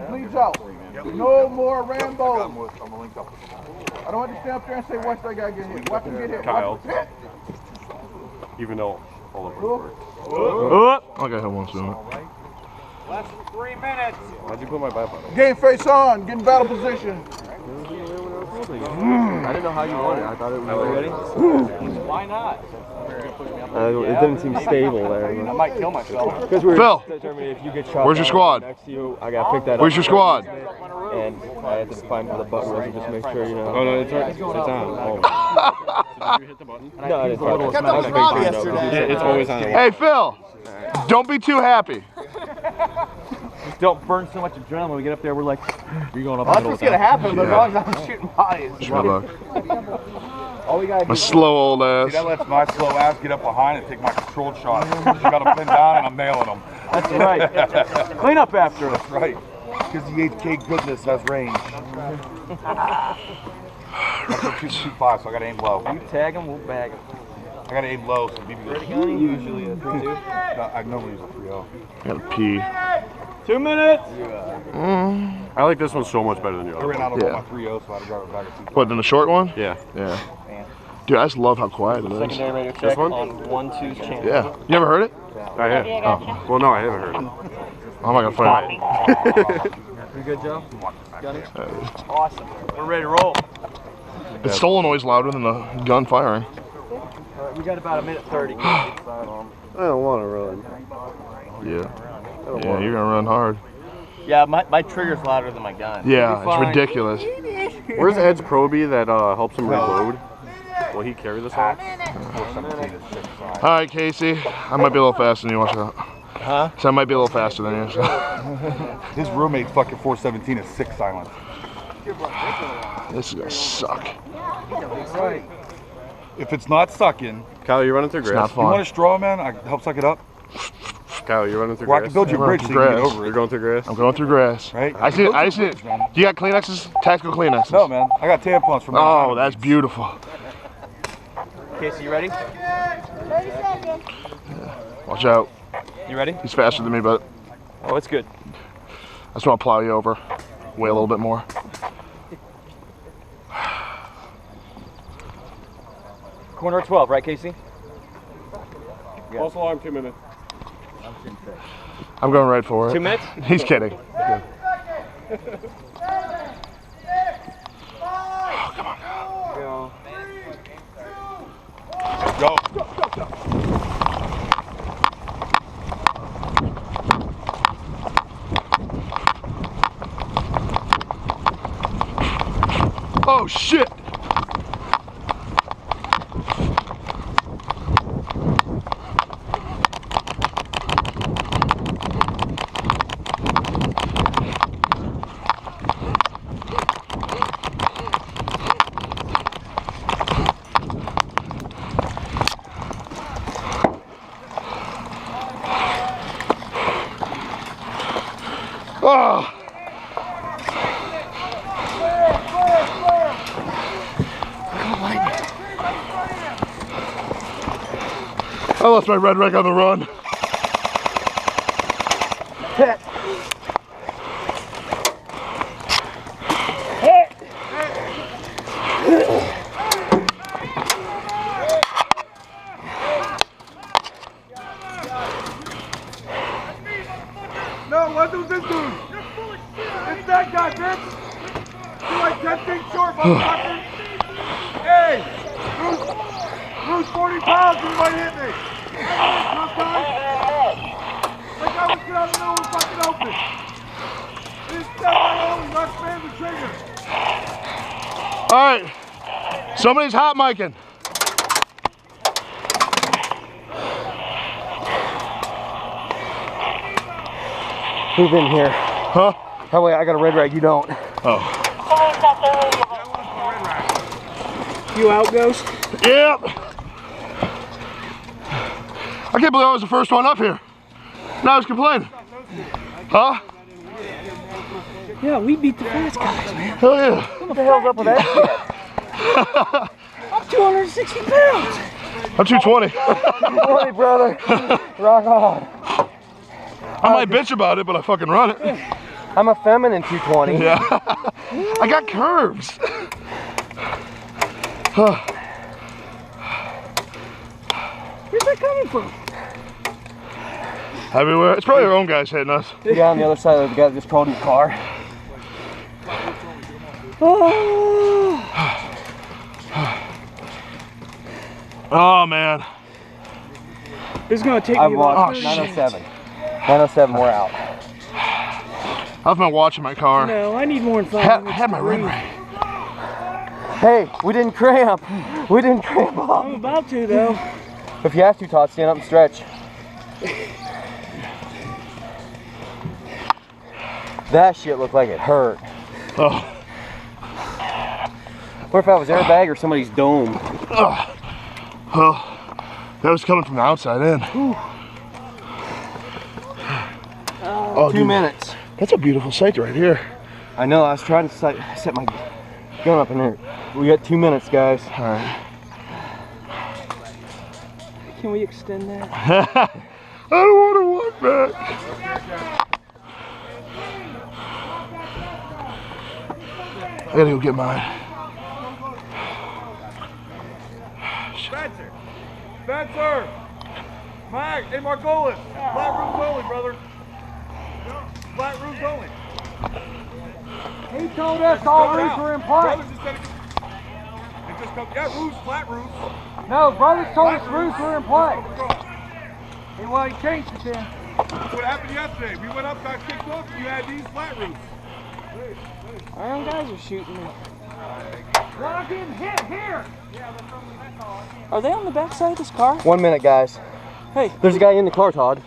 Bleeds out. No more Rambo. I don't understand up there and say, watch that guy get hit. Watch him get hit. Kyle. Even though all of them. I got hit once soon. Less than 3 minutes. Why'd you put my bipod on? Game face on. Get in battle position. I didn't know how you won it. I thought it was ready. Why not? It didn't seem stable there. I might kill myself. Because we were Phil, determined if you get shot. where's your squad? Next to you, I got picked that up. Where's your squad? And I had to find where the button was and just make sure, you know. Oh no, it's on. Did you hit the button? No, I didn't. I got that was yesterday. It's always on. Hey, Phil, don't be too happy. Just don't burn so much adrenaline when we get up there. We're like, you're going up. That's what's going to happen, but as long as I'm shooting bodies. Good luck. All we got to do My slow old ass. That lets my slow ass get up behind and take my controlled shot. You got them pinned down and I'm nailing them. That's right. Clean up after us. That's right. Because the 8K goodness has range. I'm 2.5, so I got to aim low. You tag him, we'll bag him. I got to aim low, so BB goes. Usually a 3-2. No, I normally use a 3-0. I gotta pee. 2 minutes. I like this one so much better than the I other. ran out of Yeah. my 3-0, so I had to drive it back at 2. What, in the short one? Yeah. Yeah. Dude, I just love how quiet it is. Secondary radio This check one? on 1-2's channel. Yeah. You ever heard it? I have. Oh. Well, no, I haven't heard it. I'm not gonna find it. You good, Joe? Got it? Awesome. We're ready to roll. It's still noise louder than the gun firing. All right, we got about 1:30. I don't want to run. Yeah. Yeah, you're gonna run hard. Yeah, my trigger's louder than my gun. Yeah, it's ridiculous. Where's Ed's Proby that helps him reload? Will he carry this all? 417 is 6 size. All right, Casey. I might be a little faster than you. Watch out. Huh? So I might be a little faster than you. So. His roommate's fucking 417 is 6 silent. This is gonna suck. Right. If it's not sucking, Kyle, you running through It's not grass? you want fun. a straw, man? I help suck it up. Kyle, you running through Or I can grass? build you a I'm bridge running so you can through get grass. over You're it. going through grass? I'm going through grass. Right? I see. I see. Do you got Kleenexes? Tactical Kleenexes? No, man. I got tampons from Oh, that's beautiful. Casey, you ready? 30 seconds. Watch out. You ready? He's faster than me, but Oh, it's good. I just want to plow you over. Way a little bit more. Corner 12, right, Casey? False alarm, 2 minutes. I'm going right for it. 2 minutes? He's kidding. Go. Go. Oh shit! Oh! I lost my red rag on the run. Hit. No, what do this dude? It's that guy, bitch. You're like 10 feet short, motherfucker. Hey, lose 40 pounds, you might hit me. That guy was out in the middle of the fucking open. This guy only not spam the trigger. All right, somebody's hot micing. Who's in here? Huh? Oh wait, I got a red rag, you don't. Oh. You out, Ghost? Yep. I can't believe I was the first one up here. Now I was complaining. Huh? Yeah, we beat the fast guys, man. Hell yeah. What the hell's up with that shit? I'm 260 pounds. I'm 220. Morning, brother. Rock on. I might bitch about it, but I fucking run it. I'm a feminine 220. Yeah. I got curves. Where's that coming from? Everywhere. It's probably our own guys hitting us. The guy on the other side of the guy that just called in the car. Oh man. It's gonna take I've me about watched 907. 907, we're out. I've been watching my car. No, I need more than 5 minutes. Had my to red breathe. ray. Hey, we didn't cramp. We didn't cramp I'm up. about to though. If you have to, Todd, stand up and stretch. That shit looked like it hurt. Oh. What if that was airbag or somebody's dome? Oh. Well, that was coming from the outside in. Oh, 2 dude, minutes. that's a beautiful sight right here. I know, I was trying to set my gun up in here. We got 2 minutes, guys. All right. Can we extend that? I don't want to walk back. I gotta go get mine. Spencer! Spencer! Mike! Hey, Margolis! Flat rooms only, brother. Flat rooms only. He told us all Coming roofs out. were in place. Brothers just gotta they just come. Yeah, roofs, flat roofs. No, brothers told us Flat roofs were in Come place. across. Hey, well, he changed it then. That's what happened yesterday. We went up, got kicked off, and you had these flat roofs. Our own guys are shooting me. Well, I'm getting hit here. Are they on the back side of this car? 1 minute, guys. Hey. There's a guy in the car, Todd.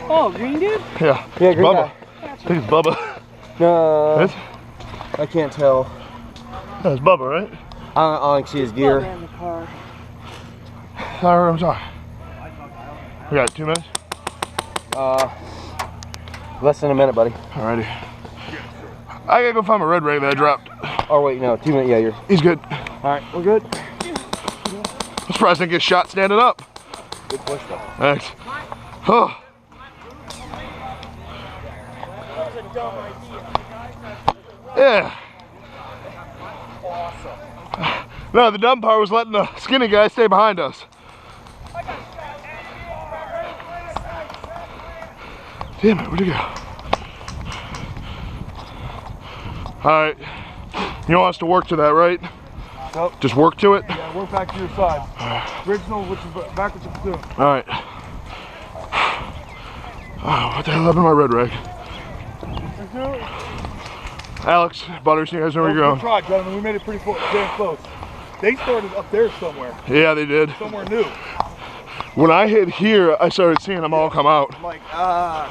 Oh, green dude? Yeah. Yeah, green Bubba. guy. I think it's Bubba. No, That's, I can't tell. that's Bubba, right? I don't see his Got gear. in the car. I'm sorry. We got 2 minutes? Less than a minute, buddy. Alrighty. I gotta go find my red ray that I dropped. Oh wait, no, 2 minutes. Yeah, you're. He's good. All right, we're good. I'm surprised I didn't get shot standing up. Good push, though. Thanks. Oh. Yeah. No, the dumb part was letting the skinny guy stay behind us. Damn it, where'd he go? Alright. You want us to work to that, right? Nope. Just work to it? Yeah, we're back to your side. Original, which is back with your platoon. Alright. Oh, what the hell happened to my red rag? Alex, Butters, you guys know where you're Good going. try, gentlemen. We made it pretty damn close. They started up there somewhere. Yeah, they did. Somewhere new. When I hit here, I started seeing them all come out. I'm like, crap.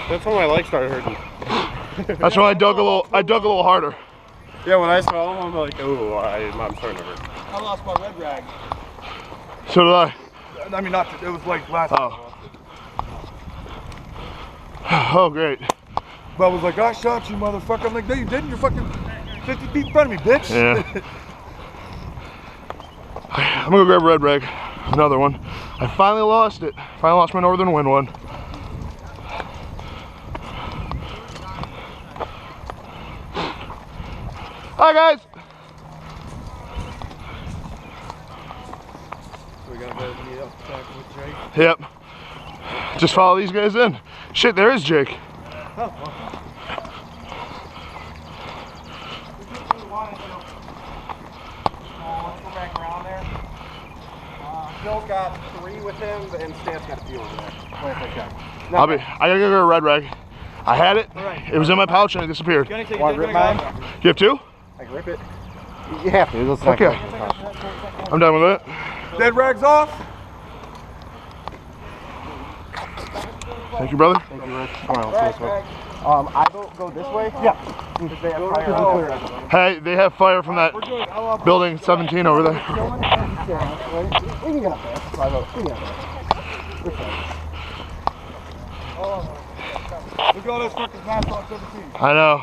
That's when my leg started hurting. That's when I dug a little harder. Yeah, when I saw him, I'm like, oh, I'm starting to hurt. I lost my red rag. So did I. I mean, not, it was like last Oh. Oh, great. But I was like, I shot you, motherfucker. I'm like, no, you didn't. You're fucking 50 feet in front of me, bitch. Yeah. I'm gonna grab a red rag. Another one. I finally lost it. Finally lost my northern wind one. Hi guys. We're gonna go meet up back with Jake. Yep. Just follow these guys in. Shit, there is Jake. Phil's got 3 with him, and Stan's got a few over there. I gotta go get a red rag. I had it. It was in my pouch and it disappeared. Want to grip mine? You have 2? I can rip it. You have to. Let's not Okay. I'm done with it. Dead rags off. Thank you, brother. Thank you, Rich. Come on, let's go this way. I go this way? Yeah. Because they have fire. Hey, they have fire from that building 17 over there. We can get up there. We can get up there. Look at all those fucking maps on 17. I know.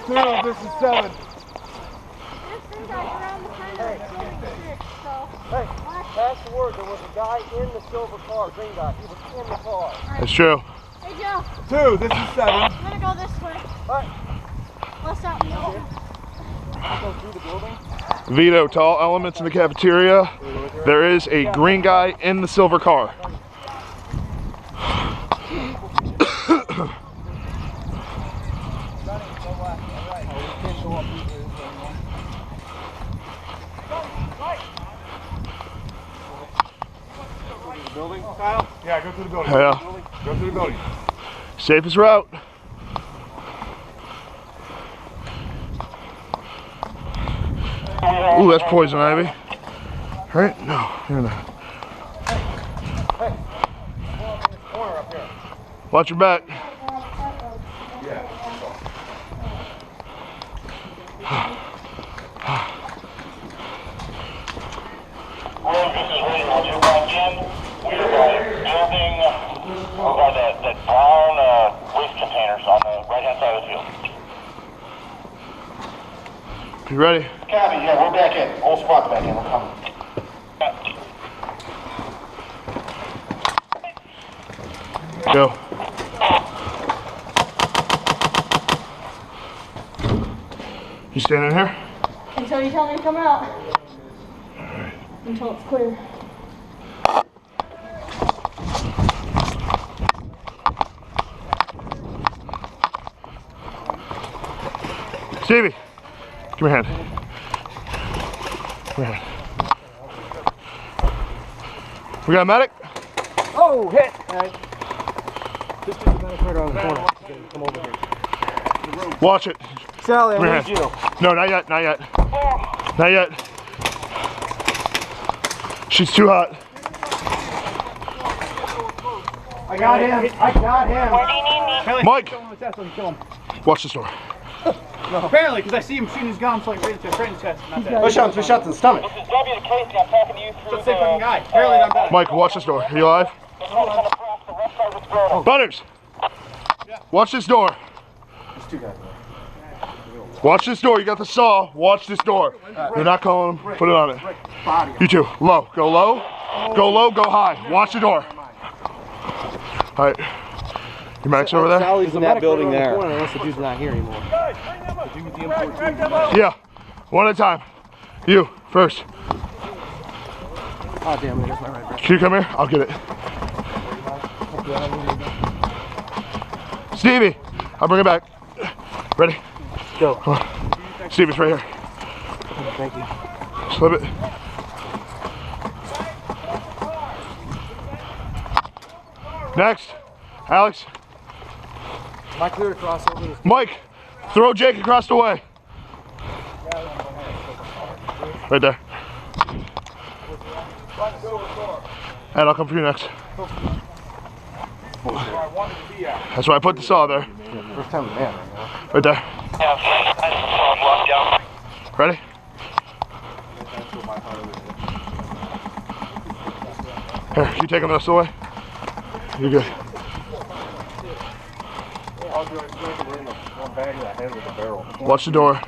Dude, this is 7. Hey, pass the word. There was a guy in the silver car, green guy. He was in the car. It's true. Hey, Joe. 2, this is 7. I'm gonna gotta go this way. What's up, Neil? Vito, to all elements in the cafeteria, there is a green guy in the silver car. Building, Kyle? Yeah, go through the building. Yeah. Go through the building. Safest route. Ooh, that's poison ivy. Right? No, you're not. Watch your back. This is Ray 121 We're building over the brown waste containers on the right-hand side of the field. You ready? Copy, yeah, we're back in. All squad's back in, we're coming. Go. You standing here? Until you tell me to come out. Until it's clear. Stevie, give me a hand. Give me a hand. We got a medic? Oh, hit! This is the medic right around the corner. Come over here. Watch it. Sally, Give me a I hand. need you. No, not yet, not yet. Not yet. She's too hot. I got him. I got him. Mike, watch this door. Apparently, because I see him shooting his gun, so I right into his chest. Push shots in the stomach. This is W to Casey, I'm talking to you through That's the same fucking guy. Apparently, I'm dead. Mike, watch this door. Are you alive? Butters! Watch this door. Watch this door. You got the saw. Watch this door. You're not calling him. Put it on it. You two. Low. Go low. Go low. Go high. Watch the door. All right. Your medic's over there? Sally's in that building there. Unless the dude's not here anymore. Yeah. One at a time. You first. Oh, damn, there's my right breast. Can you come here? I'll get it. Stevie, I'll bring it back. Ready? Go. Come on. Stevie's right here. Thank you. Slip it. Next. Alex. Am I clear to cross over this? Mike, throw Jake across the way. Right there. And I'll come for you next. That's why I put the saw there. First time man. Right there. Ready? Here, you taking this away? You're good. Watch the door.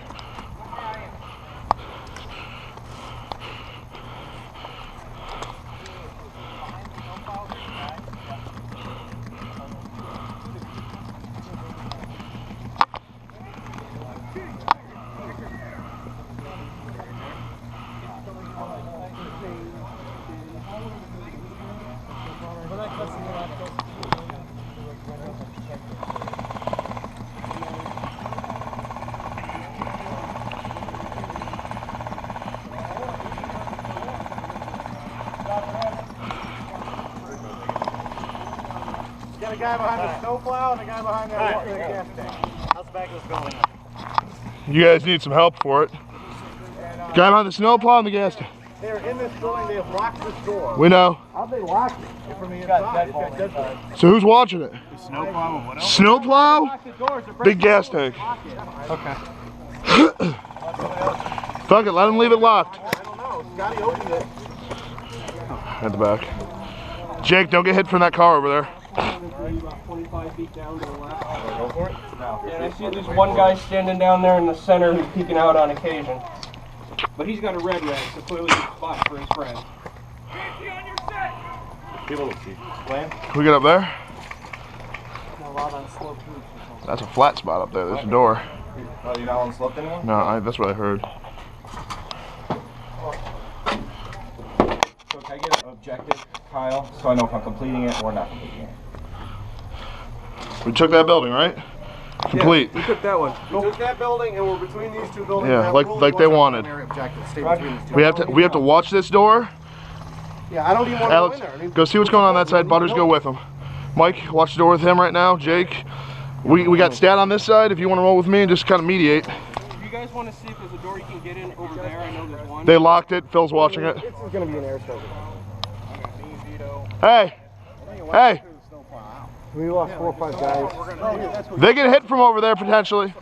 Got a guy behind the snowplow and a guy behind the gas tank. How's the back of this building? You guys need some help for it. Guy behind the snowplow and the gas tank. They're in this building, they have locked this door. We know. How'd they lock it? From the inside. It's got deadbolt. So who's watching it? Snowplow and what else? Snowplow? Lock the doors. They're Big gas tank. Okay. Fuck it, let him leave it locked. I don't know. Scotty opened it. At the back. Jake, don't get hit from that car over there. About 25 feet down to the left. Go for it? No. Yeah, and I see there's one guy standing down there in the center who's peeking out on occasion. But he's got a red rag, so clearly he's a spot for his friend. Can we get up there? A lot on slow That's a flat spot up there. There's a door. Oh, you not on slope anymore? No, that's what I heard. So can I get an objective, Kyle, so I know if I'm completing it or not completing it? We took that building, right? Complete. We took that one. We took that building and we're between these two buildings. Yeah, Now, like they wanted. Objective. Stay between these two. We have to watch this door. Yeah, I don't even want to Alex, go in there. go see what's going on that side. Butters, go with him. Mike, watch the door with him right now. Jake, we got Stat on this side. If you want to roll with me and just kind of mediate. If you guys want to see if there's a door you can get in over there, I know there's one. They locked it. Phil's watching it. This is going to be an air show. Hey, hey. We lost 4 or 5 guys. They get hit from over there potentially.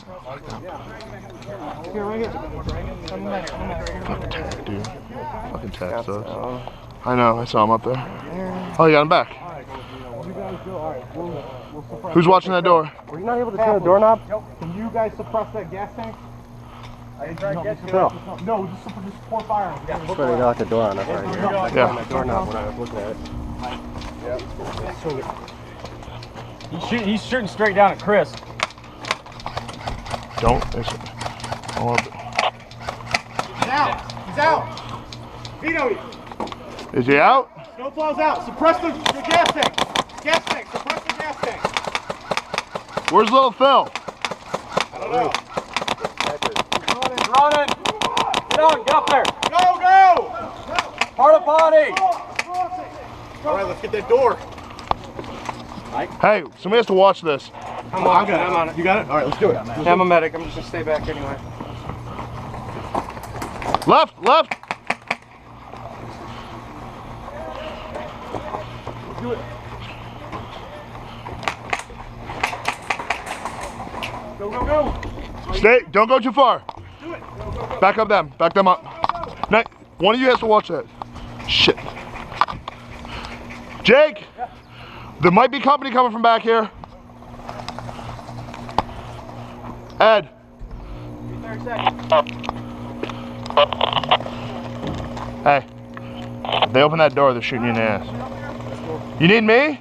Here, right here. Fucking tag, dude. Fucking tag stuff. I know. I saw him up there. Oh, you got him back. Who's watching that door? Were you not able to turn the doorknob? Can you guys suppress that gas tank? No, just pour fire. That's why they got the door on. That's right here. Yeah. That doorknob when I was looking at it. He's shooting straight down at Chris. Don't. He's out. He's out. Vito. Is he out? Snowplow's out. Suppress the gas tank. Gas tank. Suppress the gas tank. Where's little Phil? I don't know. Running! Get on, get up there! Go, go! Porta potty! All right, let's get that door. Hey, somebody has to watch this. I'm on it. I'm on it. You got it? All right, let's do it. Yeah, I'm a medic. I'm just gonna stay back anyway. Left, left. Do it. Go, go, go. Stay. Don't go too far. Back up them. Back them up. Now, one of you has to watch that. Shit. Jake, there might be company coming from back here. Ed. 30 seconds. Hey. If they open that door, they're shooting you in the ass. You need me?